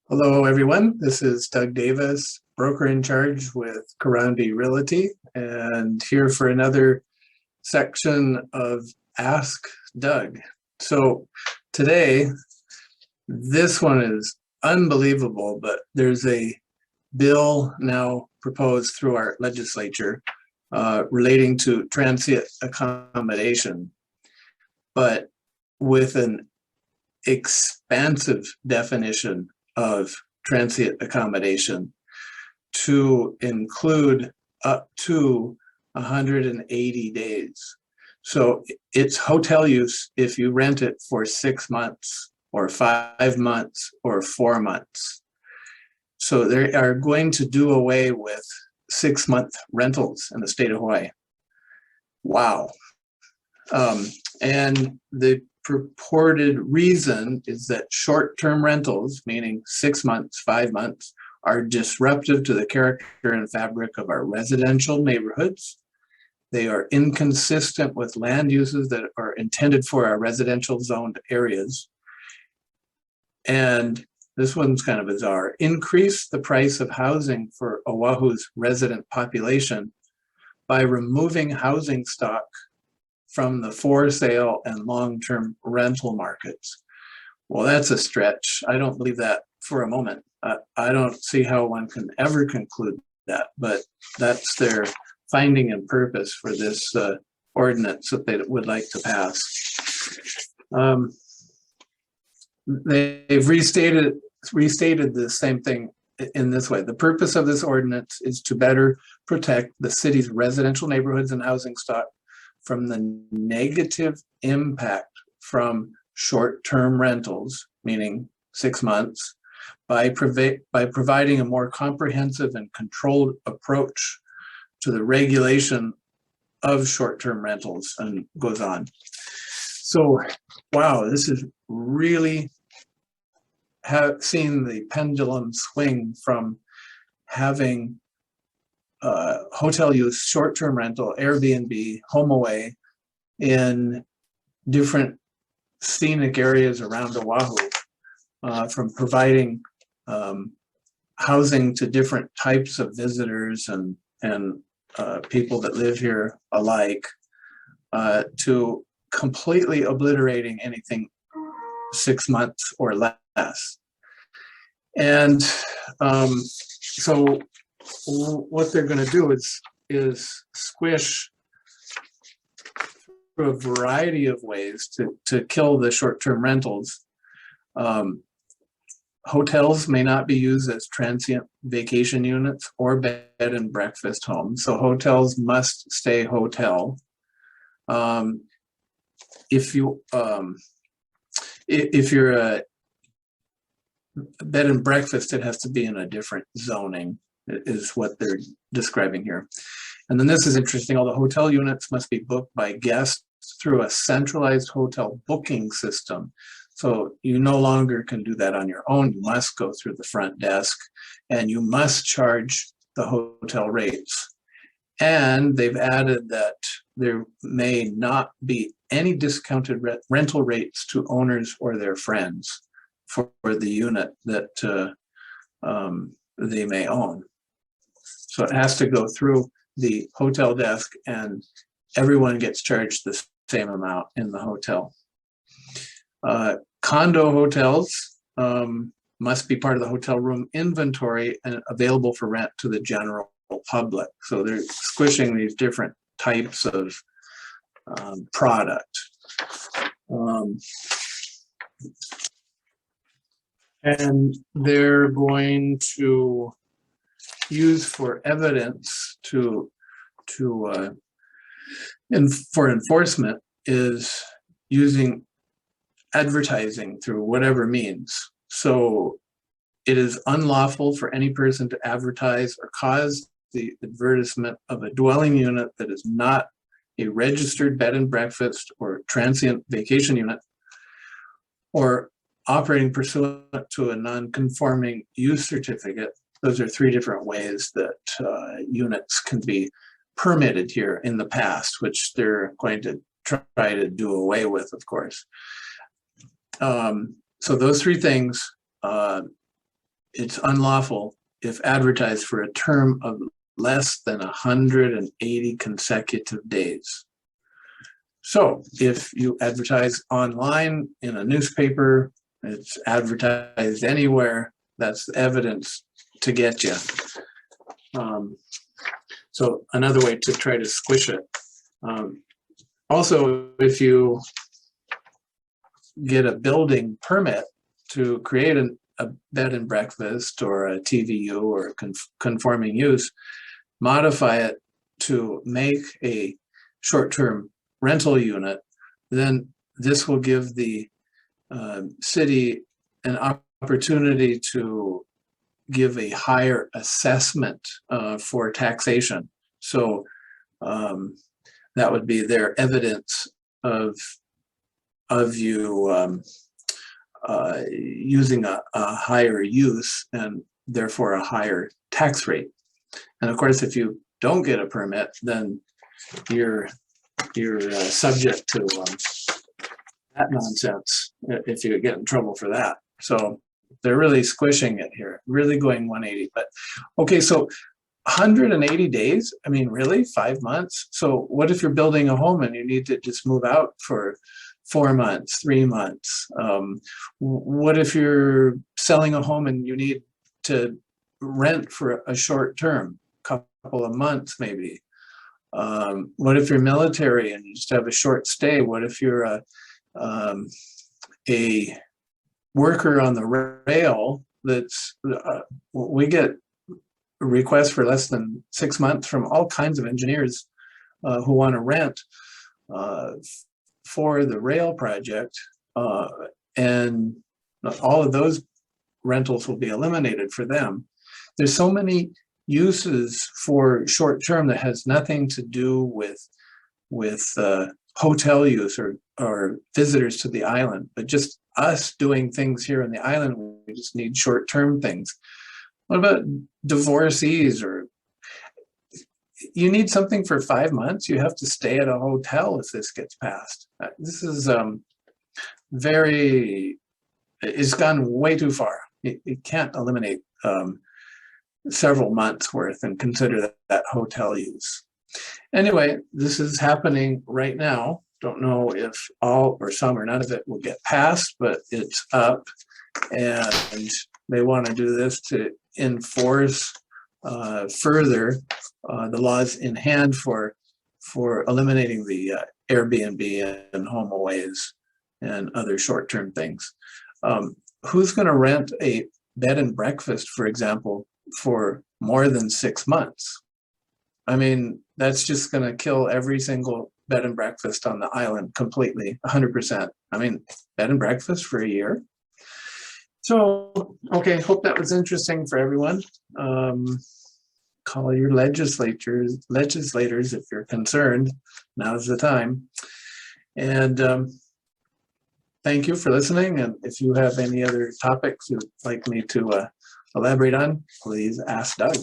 Hello, everyone. This is Doug Davis, broker in charge with Karandi Realty, and here for another section of Ask Doug. So today, this one is unbelievable, but there's a bill now proposed through our legislature relating to transient accommodation, but with an expansive definition of transient accommodation to include up to 180 days. So it's hotel use if you rent it for 6 months or 5 months or 4 months. So they are going to do away with 6-month rentals in the state of Hawaii. Wow. And the purported reason is that short-term rentals, meaning 6 months, 5 months, are disruptive to the character and fabric of our residential neighborhoods. They are inconsistent with land uses that are intended for our residential zoned areas. And this one's kind of bizarre. Increase the price of housing for Oahu's resident population by removing housing stock from the for sale and long-term rental markets. Well, that's a stretch. I don't believe that for a moment. I don't see how one can ever conclude that, but that's their finding and purpose for this ordinance that they would like to pass. They've restated the same thing in this way. The purpose of this ordinance is to better protect the city's residential neighborhoods and housing stock from the negative impact from short-term rentals, meaning 6 months, by providing a more comprehensive and controlled approach to the regulation of short-term rentals, and goes on. So, wow, this is really seen the pendulum swing from having hotel use, short-term rental, Airbnb, home away in different scenic areas around Oahu, from providing housing to different types of visitors and people that live here alike, to completely obliterating anything 6 months or less. And so what they're going to do is squish through a variety of ways to kill the short-term rentals. Hotels may not be used as transient vacation units or bed and breakfast homes, so hotels must stay hotel. If you're a bed and breakfast, it has to be in a different zoning, is what they're describing here. And then this is interesting. All the hotel units must be booked by guests through a centralized hotel booking system. So you no longer can do that on your own. You must go through the front desk and you must charge the hotel rates. And they've added that there may not be any discounted rental rates to owners or their friends for the unit that they may own. So it has to go through the hotel desk and everyone gets charged the same amount in the hotel. Condo hotels must be part of the hotel room inventory and available for rent to the general public. So they're squishing these different types of product. And they're going to use for evidence for enforcement is using advertising through whatever means. So it is unlawful for any person to advertise or cause the advertisement of a dwelling unit that is not a registered bed and breakfast or transient vacation unit, or operating pursuant to a non-conforming use certificate. Those are 3 different ways that units can be permitted here in the past, which they're going to try to do away with, of course. So those 3 things it's unlawful if advertised for a term of less than 180 consecutive days. So if you advertise online in a newspaper, it's advertised anywhere, that's evidence to get you. So another way to try to squish it. Also, if you get a building permit to create a bed and breakfast or a TVU or a conforming use, modify it to make a short-term rental unit, then this will give the city an opportunity to give a higher assessment for taxation. So that would be their evidence of you using a higher use and therefore a higher tax rate. And of course, if you don't get a permit, then you're subject to that nonsense if you get in trouble for that. So they're really squishing it here, really going 180. But okay, so 180 days, I mean, really, 5 months? So what if you're building a home and you need to just move out for 4 months, 3 months? What if you're selling a home and you need to rent for a short term, couple of months maybe? What if you're military and you just have a short stay? What if you're a worker on the rail that's, we get requests for less than 6 months from all kinds of engineers who want to rent for the rail project, and all of those rentals will be eliminated for them. There's so many uses for short term that has nothing to do with hotel use or visitors to the island, but just us doing things here in the island. We just need short term things. What about divorcees? Or you need something for 5 months, you have to stay at a hotel if this gets passed. This is it's gone way too far. You can't eliminate several months worth and consider that hotel use. Anyway, this is happening right now. Don't know if all or some or none of it will get passed, but it's up, and they want to do this to enforce further the laws in hand for eliminating the Airbnb and HomeAways and other short-term things. Who's going to rent a bed and breakfast, for example, for more than 6 months? I mean, that's just going to kill every single bed and breakfast on the island completely, 100%. I mean, bed and breakfast for a year. So, okay, hope that was interesting for everyone. Call your legislators if you're concerned. Now's the time. And thank you for listening. And if you have any other topics you'd like me to elaborate on, please ask Doug.